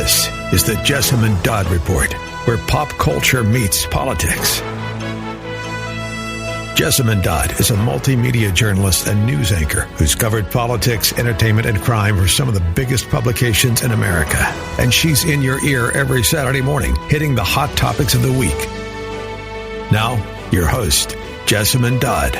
This is the Jessamyn Dodd Report, where pop culture meets politics. Jessamyn Dodd is a multimedia journalist and news anchor who's covered politics, entertainment, and crime for some of the biggest publications in America. And she's in your ear every Saturday morning, hitting the hot topics of the week. Now, your host, Jessamyn Dodd.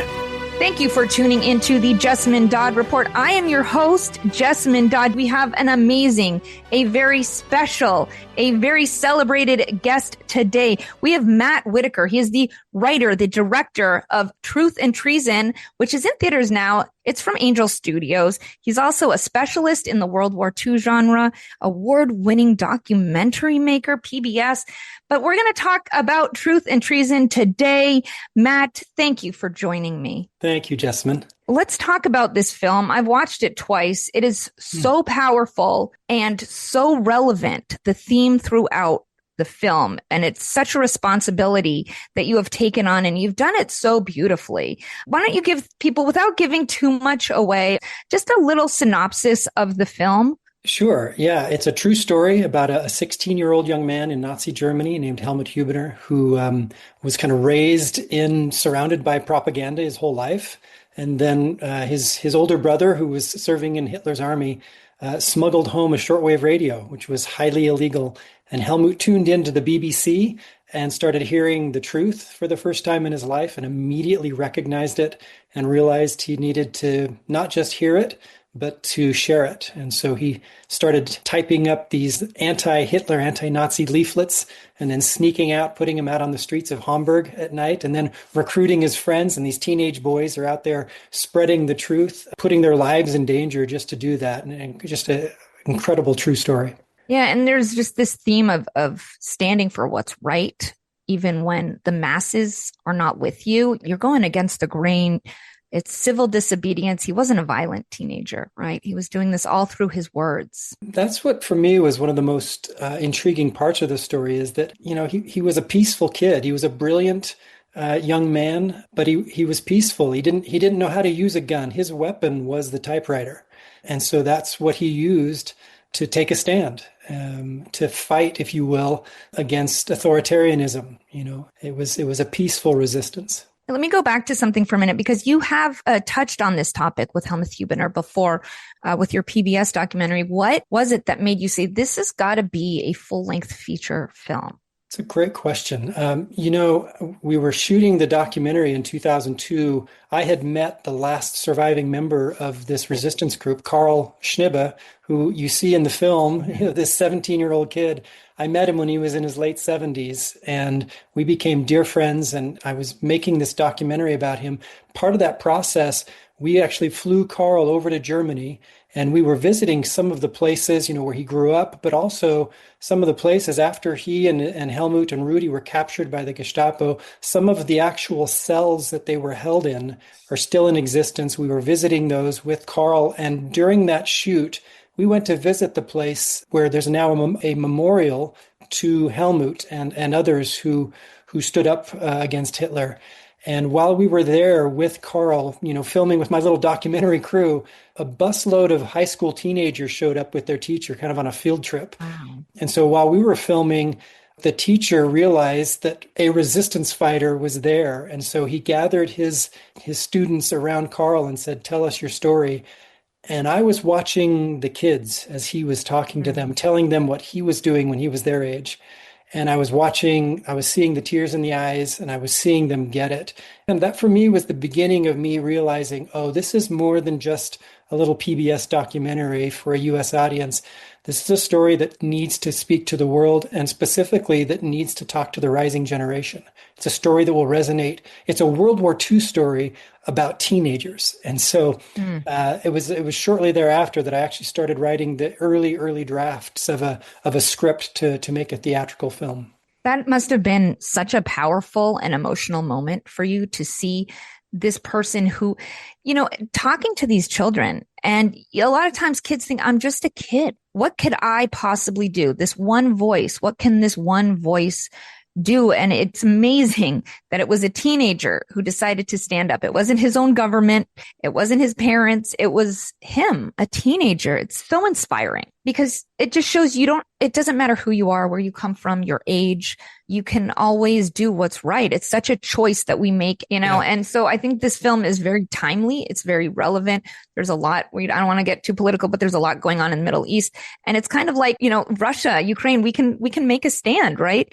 Thank you for tuning into the Jessamyn Dodd Report. I am your host, Jessamyn Dodd. We have an amazing, a very special, a very celebrated guest today. We have Matt Whitaker. He is the writer, the director of Truth and Treason, which is in theaters now. It's from Angel Studios. He's also a specialist in the World War II genre, award-winning documentary maker, PBS. But we're going to talk about Truth and Treason today. Matt, thank you for joining me. Thank you, Jessamyn. Let's talk about this film. I've watched it twice. It is so powerful and so relevant, the theme throughout the film. And it's such a responsibility that you have taken on, and you've done it so beautifully. Why don't you give people, without giving too much away, just a little synopsis of the film? Sure. Yeah, it's a true story about a 16-year-old young man in Nazi Germany named Helmut Hübener, who was kind of raised surrounded by propaganda his whole life. And then his older brother, who was serving in Hitler's army, smuggled home a shortwave radio, which was highly illegal. And Helmut tuned into the BBC and started hearing the truth for the first time in his life, and immediately recognized it and realized he needed to not just hear it, but to share it. And so he started typing up these anti-Hitler, anti-Nazi leaflets, and then sneaking out, putting them out on the streets of Hamburg at night, and then recruiting his friends. And these teenage boys are out there spreading the truth, putting their lives in danger just to do that. And just an incredible true story. Yeah, and there's just this theme of standing for what's right, even when the masses are not with you. You're going against the grain. It's civil disobedience. He wasn't a violent teenager, right? He was doing this all through his words. That's what, for me, was one of the most intriguing parts of the story, is that, he was a peaceful kid. He was a brilliant young man, but he was peaceful. He didn't know how to use a gun. His weapon was the typewriter. And so that's what he used to take a stand, to fight, if you will, against authoritarianism. It was a peaceful resistance. Let me go back to something for a minute, because you have touched on this topic with Helmut Hübener before with your PBS documentary. What was it that made you say, this has got to be a full-length feature film? It's a great question. We were shooting the documentary in 2002. I had met the last surviving member of this resistance group, Carl Schniber, who you see in the film, this 17-year-old kid. I met him when he was in his late 70s, and we became dear friends, and I was making this documentary about him. Part of that process, we actually flew Carl over to Germany, and we were visiting some of the places, where he grew up, but also some of the places after he and Helmut and Rudy were captured by the Gestapo. Some of the actual cells that they were held in are still in existence. We were visiting those with Carl, and during that shoot, we went to visit the place where there's now a memorial to Helmut and others who stood up against Hitler. And while we were there with Carl, filming with my little documentary crew, a busload of high school teenagers showed up with their teacher, kind of on a field trip. Wow. And so while we were filming, the teacher realized that a resistance fighter was there. And so he gathered his students around Carl and said, "Tell us your story." And I was watching the kids as he was talking to them, telling them what he was doing when he was their age. And I was seeing the tears in the eyes, and I was seeing them get it. And that for me was the beginning of me realizing, this is more than just a little PBS documentary for a US audience. This is a story that needs to speak to the world, and specifically that needs to talk to the rising generation. It's a story that will resonate. It's a World War II story about teenagers. And so it was shortly thereafter that I actually started writing the early drafts of a script to make a theatrical film. That must have been such a powerful and emotional moment for you to see this person who, talking to these children. And a lot of times kids think, I'm just a kid. What could I possibly do? This one voice, what can this one voice do? And it's amazing that it was a teenager who decided to stand up. It wasn't his own government. It wasn't his parents. It was him, a teenager. It's so inspiring because it just shows it doesn't matter who you are, where you come from, your age, you can always do what's right. It's such a choice that we make, and so I think this film is very timely. It's very relevant. There's a lot, I don't want to get too political, but there's a lot going on in the Middle East. And it's kind of like, Russia, Ukraine, we can make a stand, right?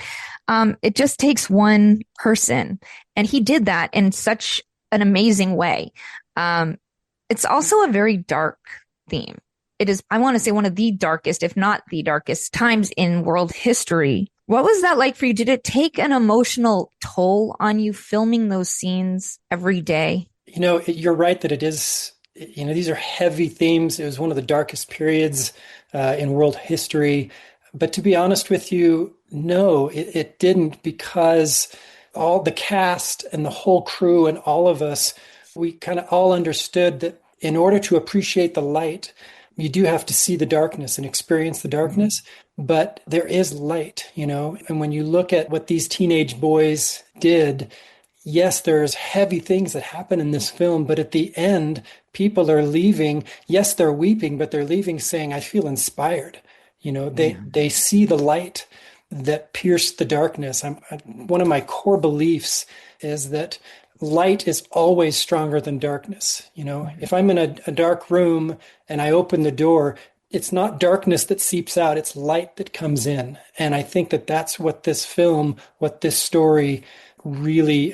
It just takes one person. And he did that in such an amazing way. It's also a very dark theme. It is, I want to say, one of the darkest, if not the darkest times in world history. What was that like for you? Did it take an emotional toll on you filming those scenes every day? You're right that it is, these are heavy themes. It was one of the darkest periods in world history. But to be honest with you, no, it didn't, because all the cast and the whole crew and all of us, we kind of all understood that in order to appreciate the light, you do have to see the darkness and experience the darkness, but there is light, and when you look at what these teenage boys did, yes, there's heavy things that happen in this film, but at the end, people are leaving. Yes, they're weeping, but they're leaving saying, I feel inspired. They see the light that pierced the darkness. One of my core beliefs is that light is always stronger than darkness. If I'm in a dark room and I open the door, it's not darkness that seeps out, it's light that comes in. And I think that that's what this film, what this story really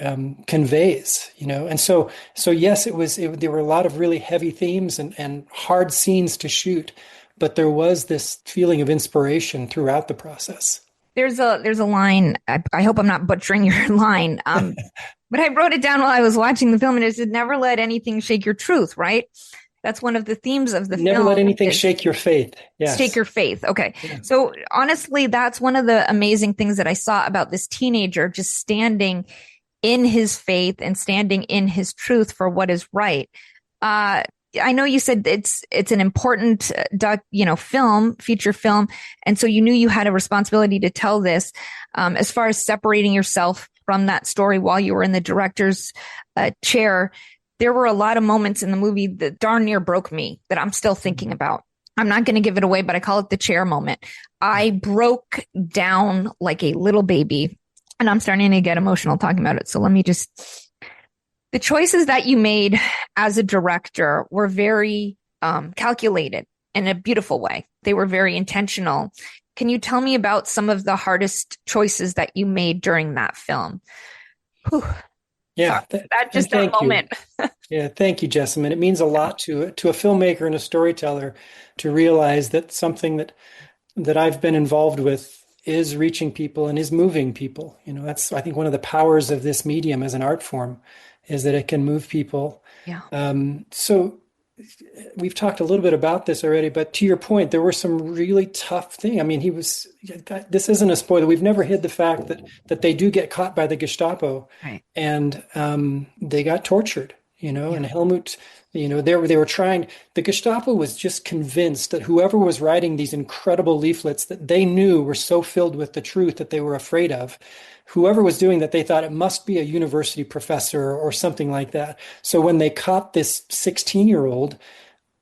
conveys, And so yes, there were a lot of really heavy themes and hard scenes to shoot, but there was this feeling of inspiration throughout the process. There's a line, I hope I'm not butchering your line, but I wrote it down while I was watching the film, and it said, never let anything shake your truth, right? That's one of the themes of the film. Never let anything shake your faith. Yes. Shake your faith. Okay. Yeah. So honestly, that's one of the amazing things that I saw about this teenager, just standing in his faith and standing in his truth for what is right. I know you said it's an important, feature film. And so you knew you had a responsibility to tell this, as far as separating yourself from that story while you were in the director's chair. There were a lot of moments in the movie that darn near broke me that I'm still thinking about. I'm not going to give it away, but I call it the chair moment. I broke down like a little baby, and I'm starting to get emotional talking about it. So let me the choices that you made as a director were very calculated in a beautiful way. They were very intentional. Can you tell me about some of the hardest choices that you made during that film? Whew. Yeah, that moment. Yeah, thank you, Jessamyn. It means a lot to a filmmaker and a storyteller to realize that something that I've been involved with is reaching people and is moving people. That's, I think, one of the powers of this medium as an art form, is that it can move people. Yeah. So we've talked a little bit about this already, but to your point, there were some really tough things. I mean, this isn't a spoiler. We've never hid the fact that they do get caught by the Gestapo, right, and they got tortured, and Helmut, they were trying, the Gestapo was just convinced that whoever was writing these incredible leaflets that they knew were so filled with the truth that they were afraid of, whoever was doing that, they thought it must be a university professor or something like that. So when they caught this 16-year-old,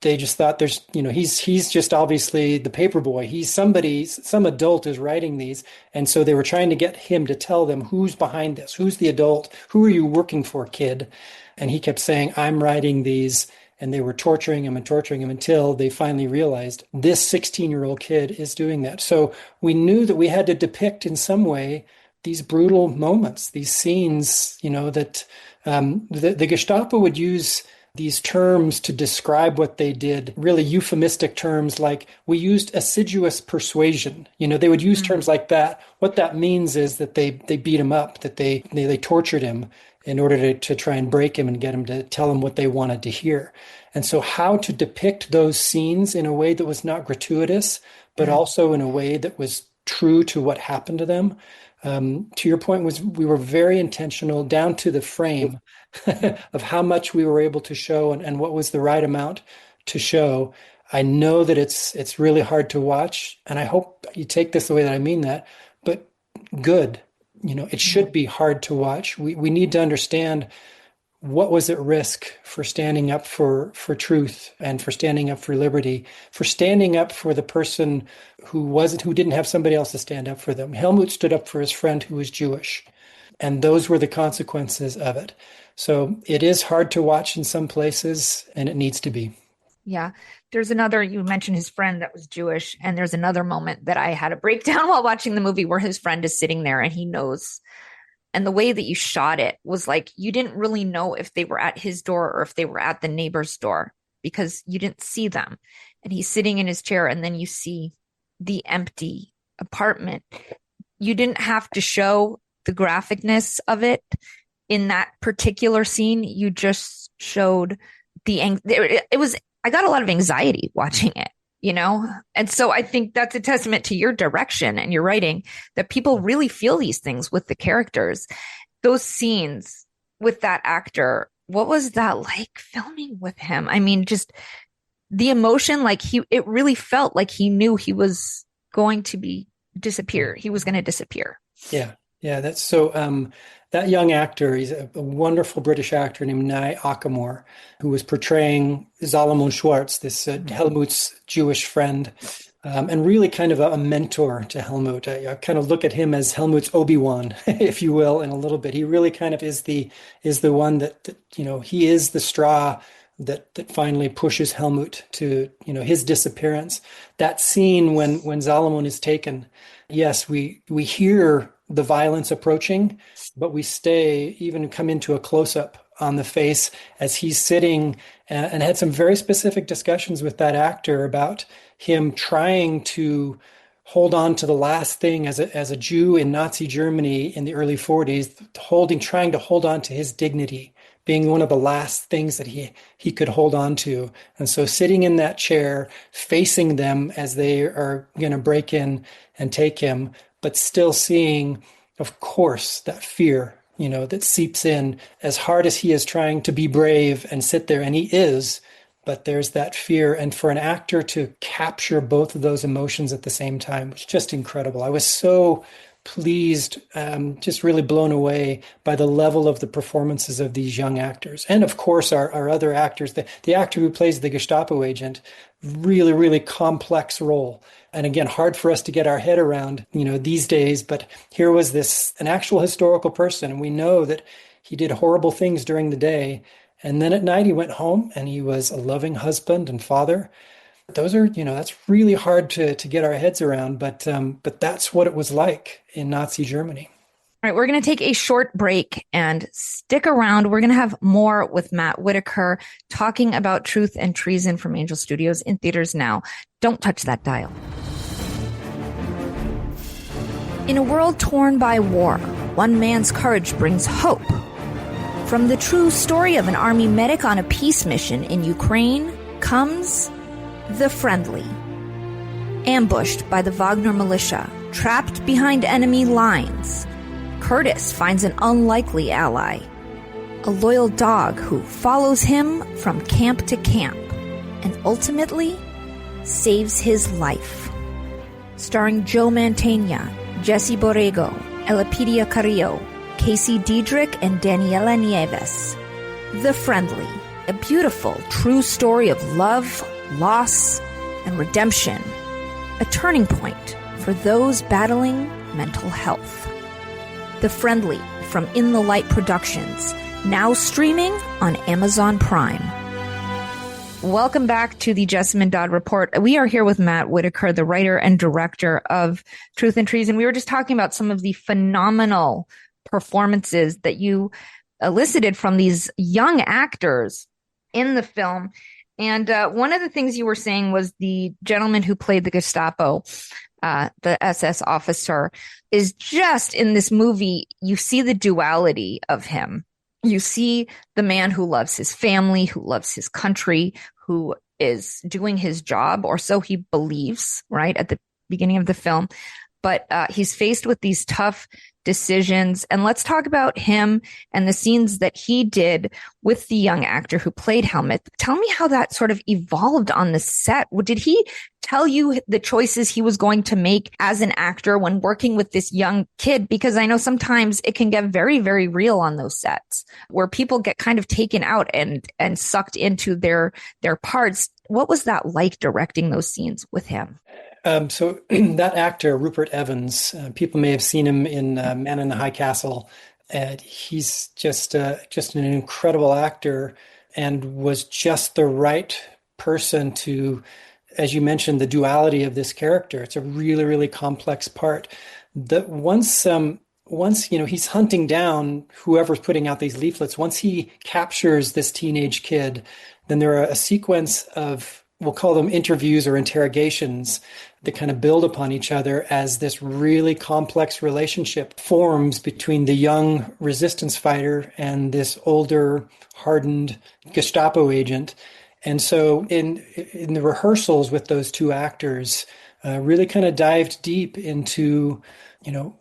they just thought he's just obviously the paper boy. He's some adult is writing these. And so they were trying to get him to tell them who's behind this, who's the adult, who are you working for, kid? And he kept saying, I'm writing these. And they were torturing him until they finally realized this 16-year-old kid is doing that. So we knew that we had to depict in some way these brutal moments, these scenes, that the Gestapo would use these terms to describe what they did, really euphemistic terms like, we used assiduous persuasion. They would use terms like that. What that means is that they beat him up, that they tortured him in order to try and break him and get him to tell him what they wanted to hear. And so how to depict those scenes in a way that was not gratuitous, but also in a way that was true to what happened to them. To your point, we were very intentional down to the frame of how much we were able to show and what was the right amount to show. I know that it's really hard to watch, and I hope you take this the way that I mean that, but good. it should be hard to watch. We need to understand what was at risk for standing up for truth and for standing up for liberty, for standing up for the person who didn't have somebody else to stand up for them. Helmut stood up for his friend who was Jewish, and those were the consequences of it. So it is hard to watch in some places, and it needs to be. Yeah. There's another, you mentioned his friend that was Jewish, and there's another moment that I had a breakdown while watching the movie where his friend is sitting there and he knows. And the way that you shot it was like, you didn't really know if they were at his door or if they were at the neighbor's door because you didn't see them. And he's sitting in his chair, and then you see the empty apartment. You didn't have to show the graphicness of it in that particular scene. You just showed I got a lot of anxiety watching it, And so I think that's a testament to your direction and your writing, that people really feel these things with the characters. Those scenes with that actor, what was that like filming with him? I mean, just the emotion, it really felt like he knew he was going to disappear. He was going to disappear. Yeah. Yeah. That's so, that young actor, he's a wonderful British actor named Nye Akamor, who was portraying Salomon Schwartz, this Helmut's Jewish friend, and really kind of a mentor to Helmut. I kind of look at him as Helmut's Obi-Wan, if you will, in a little bit. He really kind of is the one that he is the straw that finally pushes Helmut to his disappearance. That scene when Salomon is taken, yes, we hear the violence approaching, but we come into a close-up on the face as he's sitting, and had some very specific discussions with that actor about him trying to hold on to the last thing as a Jew in Nazi Germany in the early 40s, trying to hold on to his dignity, being one of the last things that he could hold on to. And so sitting in that chair, facing them as they are going to break in and take him, but still seeing, of course, that fear, that seeps in as hard as he is trying to be brave and sit there, and he is, but there's that fear. And for an actor to capture both of those emotions at the same time was just incredible. I was so pleased, just really blown away by the level of the performances of these young actors. And of course, our other actors, the actor who plays the Gestapo agent, really, really complex role. And again, hard for us to get our head around, these days. But here was an actual historical person. And we know that he did horrible things during the day. And then at night he went home and he was a loving husband and father. Those are, that's really hard to get our heads around. But that's what it was like in Nazi Germany. All right, we're going to take a short break and stick around. We're going to have more with Matt Whitaker talking about Truth and Treason from Angel Studios in theaters now. Don't touch that dial. In a world torn by war, one man's courage brings hope. From the true story of an army medic on a peace mission in Ukraine comes The Friendly. Ambushed by the Wagner militia, trapped behind enemy lines, Curtis finds an unlikely ally, a loyal dog who follows him from camp to camp and ultimately saves his life. Starring Joe Mantegna, Jesse Borrego, Elapidia Carrillo, Casey Diedrich, and Daniela Nieves. The Friendly, a beautiful, true story of love, loss, and redemption. A turning point for those battling mental health. The Friendly from In the Light Productions, now streaming on Amazon Prime. Welcome back to the Jessamyn Dodd Report. We are here with Matt Whitaker, the writer and director of Truth and Treason. We were just talking about some of the phenomenal performances that you elicited from these young actors in the film. And one of the things you were saying was the gentleman who played the Gestapo, the SS officer, is just in this movie, you see the duality of him. You see the man who loves his family, who loves his country, who is doing his job, or so he believes, right, at the beginning of the film. but he's faced with these tough decisions. And let's talk about him and the scenes that he did with the young actor who played Helmut. Tell me how that sort of evolved on the set. Did he tell you the choices he was going to make as an actor when working with this young kid? Because I know sometimes it can get very, very real on those sets where people get kind of taken out and sucked into their parts. What was that like directing those scenes with him? So that actor, Rupert Evans, people may have seen him in Man in the High Castle. He's just an incredible actor and was just the right person to, as you mentioned, the duality of this character. It's a really, really complex part. That once he's hunting down whoever's putting out these leaflets, once he captures this teenage kid, then there are a sequence of, we'll call them interviews or interrogations, that kind of build upon each other as this really complex relationship forms between the young resistance fighter and this older, hardened Gestapo agent. And so in the rehearsals with those two actors, really kind of dived deep into,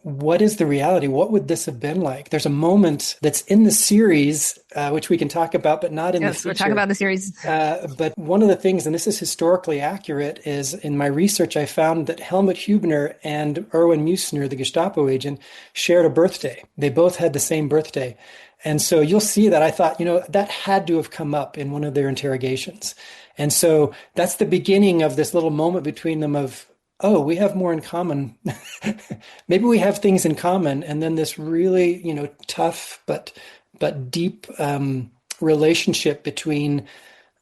what is the reality? What would this have been like? There's a moment that's in the series, which we can talk about, but not in the feature. We'll talk about the series. But one of the things, and this is historically accurate, is in my research, I found that Helmut Hübener and Erwin Mussner, the Gestapo agent, shared a birthday. They both had the same birthday. And so you'll see that I thought, that had to have come up in one of their interrogations. And so that's the beginning of this little moment between them of, oh, we have more in common. Maybe we have things in common. And then this really, tough but deep relationship between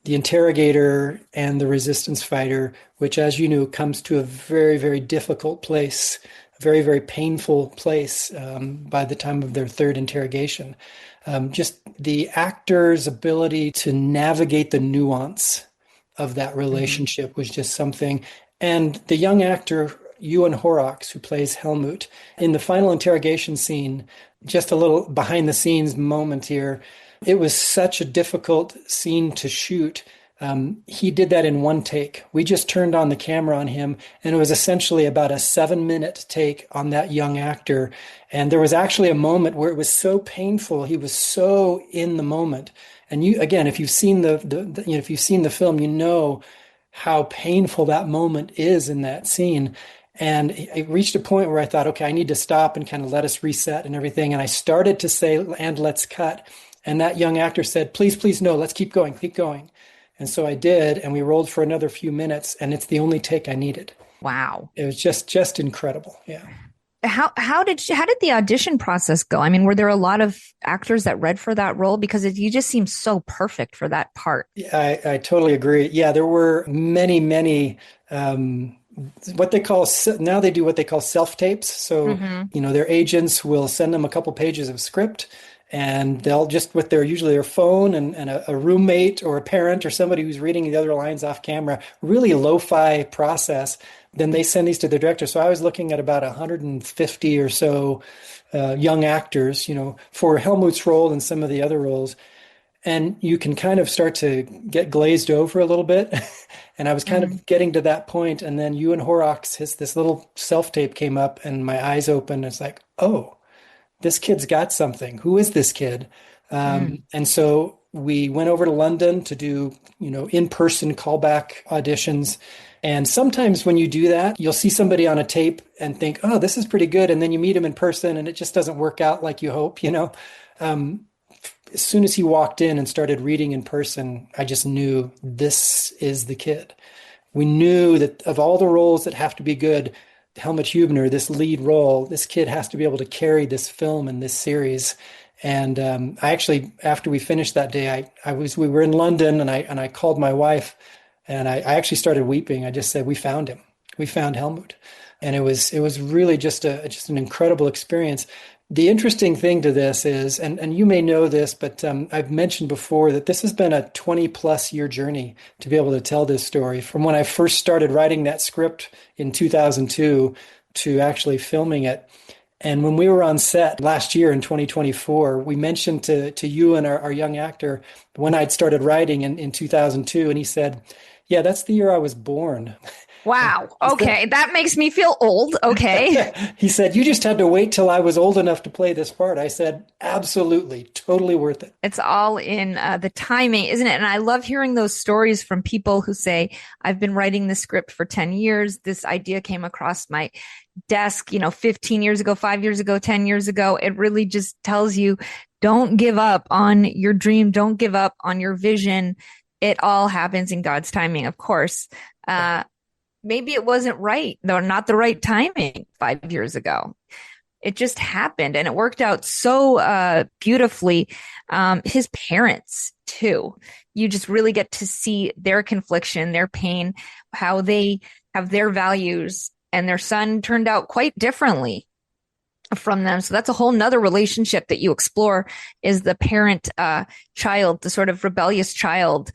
the interrogator and the resistance fighter, which, as you knew, comes to a very, very difficult place, a very, very painful place by the time of their third interrogation. Just the actor's ability to navigate the nuance of that relationship was just something. And the young actor, Ewan Horrocks, who plays Helmut, in the final interrogation scene, just a little behind the scenes moment here, it was such a difficult scene to shoot. He did that in one take. We just turned on the camera on him, and it was essentially about a 7-minute take on that young actor. And there was actually a moment where it was so painful. He was so in the moment. And you, again, if you've seen if you've seen the film, how painful that moment is in that scene. And it reached a point where I thought, okay, I need to stop and kind of let us reset and everything. And I started to say, and let's cut. And that young actor said, please, no, let's keep going. And so I did, and we rolled for another few minutes, and it's the only take I needed. Wow. It was just incredible. Yeah. How did the audition process go? I mean, were there a lot of actors that read for that role? Because you just seem so perfect for that part. Yeah, I totally agree. Yeah, there were many, what they call, now they do what they call self-tapes. So, their agents will send them a couple pages of script, and they'll just, with usually their phone and a roommate or a parent or somebody who's reading the other lines off camera, really lo-fi process. Then they send these to the director. So I was looking at about 150 or so young actors, for Helmut's role and some of the other roles. And you can kind of start to get glazed over a little bit. And I was kind of getting to that point. And then Ewan Horrocks, this little self-tape came up, and my eyes opened. It's like, oh, this kid's got something. Who is this kid? And so we went over to London to do, in-person callback auditions. And sometimes when you do that, you'll see somebody on a tape and think, oh, this is pretty good. And then you meet him in person and it just doesn't work out like you hope, As soon as he walked in and started reading in person, I just knew this is the kid. We knew that of all the roles that have to be good, Helmut Hübener, this lead role, this kid has to be able to carry this film and this series. And I actually, after we finished that day, we were in London, and I called my wife, and I actually started weeping. I just said, we found him. We found Helmut. And it was really just an incredible experience. The interesting thing to this is, and you may know this, but I've mentioned before that this has been a 20+ year journey to be able to tell this story, from when I first started writing that script in 2002 to actually filming it. And when we were on set last year in 2024, we mentioned to you and our young actor when I'd started writing in 2002, and he said, yeah, that's the year I was born. Wow. Okay. That makes me feel old. Okay. He said, you just had to wait till I was old enough to play this part. I said, absolutely, totally worth it. It's all in the timing, isn't it? And I love hearing those stories from people who say, I've been writing the script for 10 years. This idea came across my desk, 15 years ago, 5 years ago, 10 years ago. It really just tells you, don't give up on your dream. Don't give up on your vision. It all happens in God's timing, of course. Maybe it wasn't right, though, not the right timing 5 years ago. It just happened and it worked out so beautifully. His parents, too. You just really get to see their confliction, their pain, how they have their values, and their son turned out quite differently from them. So that's a whole nother relationship that you explore, is the parent child, the sort of rebellious child,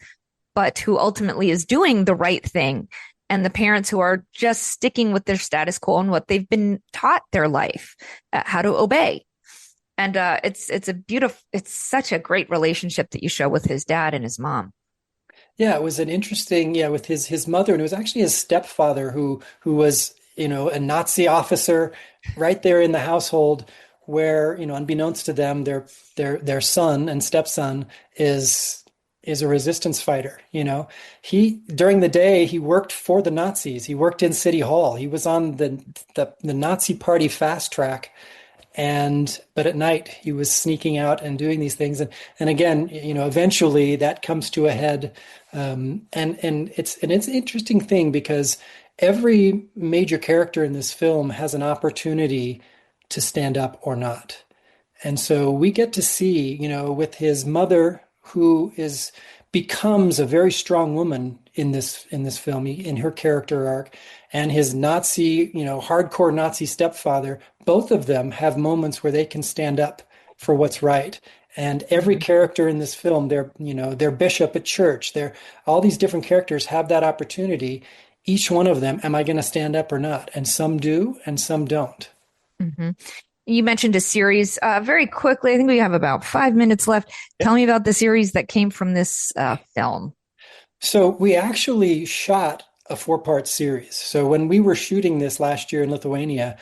but who ultimately is doing the right thing. And the parents who are just sticking with their status quo and what they've been taught their life, how to obey. And it's such a great relationship that you show with his dad and his mom. Yeah, it was an interesting, with his mother, and it was actually his stepfather who was, a Nazi officer right there in the household, where, unbeknownst to them, their son and stepson is a resistance fighter. During the day, he worked for the Nazis. He worked in City Hall. He was on the Nazi party fast track. But at night he was sneaking out and doing these things. And again, eventually that comes to a head. And it's an interesting thing, because every major character in this film has an opportunity to stand up or not. And so we get to see, with his mother, who becomes a very strong woman in this film, in her character arc, and his Nazi, hardcore Nazi stepfather, both of them have moments where they can stand up for what's right. And every character in this film, their bishop at church, all these different characters have that opportunity. Each one of them, am I going to stand up or not? And some do, and some don't. Mm-hmm. You mentioned a series very quickly. I think we have about 5 minutes left. Tell me about the series that came from this film. So we actually shot a 4-part series. So when we were shooting this last year in Lithuania,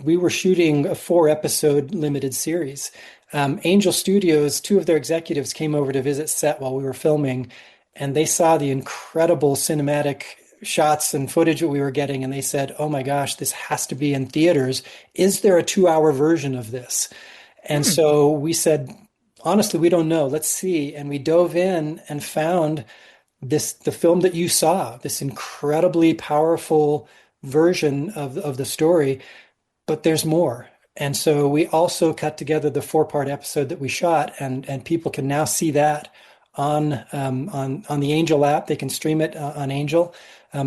we were shooting a 4-episode limited series. Angel Studios, 2 of their executives came over to visit set while we were filming, and they saw the incredible cinematic shots and footage that we were getting, and they said, oh my gosh, this has to be in theaters. Is there a 2-hour version of this? And so we said, honestly, we don't know. Let's see. And we dove in and found the film that you saw, this incredibly powerful version of the story, but there's more. And so we also cut together the 4-part episode that we shot, and people can now see that on the Angel app. They can stream it on Angel.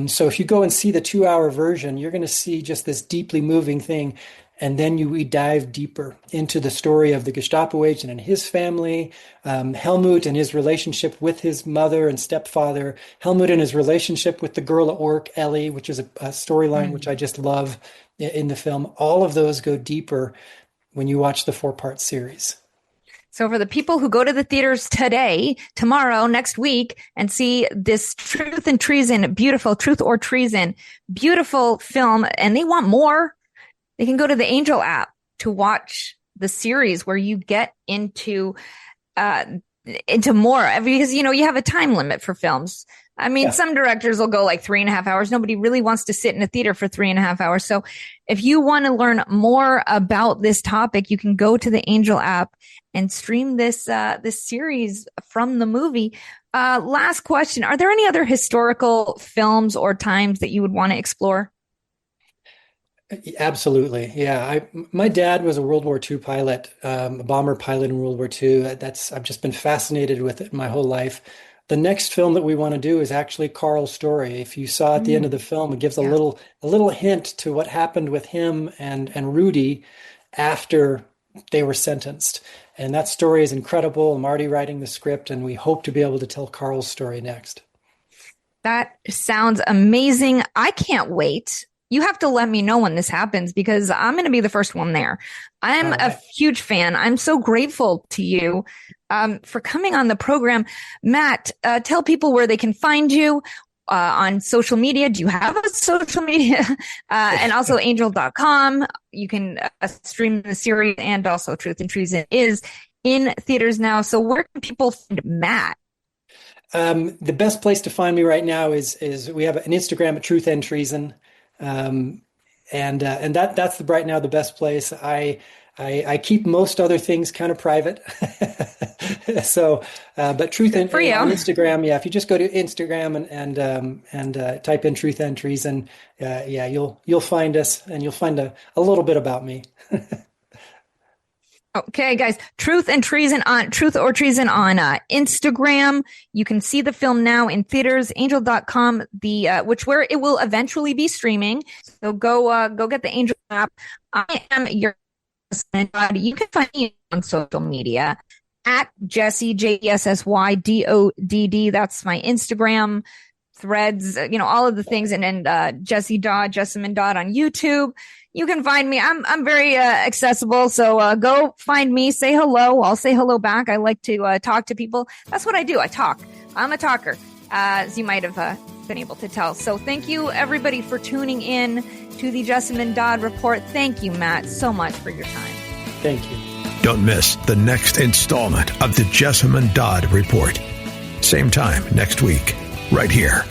So if you go and see the 2-hour version, you're going to see just this deeply moving thing. And then we dive deeper into the story of the Gestapo agent and his family, Helmut and his relationship with his mother and stepfather, Helmut and his relationship with the girl at work, Ellie, which is a storyline which I just love in the film. All of those go deeper when you watch the 4-part series. So for the people who go to the theaters today, tomorrow, next week, and see this Truth and Treason, Truth or Treason, beautiful film, and they want more, they can go to the Angel app to watch the series where you get into more, because, you have a time limit for films. I mean, some directors will go like 3.5 hours. Nobody really wants to sit in a theater for 3.5 hours. So if you want to learn more about this topic, you can go to the Angel app and stream this series from the movie. Last question. Are there any other historical films or times that you would want to explore? Absolutely. Yeah. My dad was a World War II pilot, a bomber pilot in World War II. I've just been fascinated with it my whole life. The next film that we want to do is actually Carl's story. If you saw at the end of the film, it gives a little hint to what happened with him and Rudy after they were sentenced. And that story is incredible. I'm already writing the script, and we hope to be able to tell Carl's story next. That sounds amazing. I can't wait. You have to let me know when this happens, because I'm going to be the first one there. I'm a huge fan. I'm so grateful to you for coming on the program. Matt, tell people where they can find you, on social media. Do you have a social media? And also angel.com. You can stream the series, and also Truth and Treason is in theaters now. So where can people find Matt? The best place to find me right now is we have an Instagram at Truth and Treason. And that's right now the best place. I keep most other things kind of private. So, but Truth and on Instagram, if you just go to Instagram and type in Truth and Treason, you'll find us, and you'll find a little bit about me. Okay, guys, Truth or Treason on Instagram. You can see the film now in theaters, angel.com, where it will eventually be streaming. So go get the Angel app. I am your you can find me on social media at Jessie, JESSYDODD. That's my Instagram, Threads, all of the things. And then Jessamyn Dodd on YouTube. You can find me. I'm very accessible. So go find me, say hello. I'll say hello back. I like to talk to people. That's what I do. I talk. I'm a talker, as you might have been able to tell. So thank you, everybody, for tuning in to the Jessamyn Dodd Report. Thank you, Matt, so much for your time. Thank you. Don't miss the next installment of the Jessamyn Dodd Report. Same time next week, right here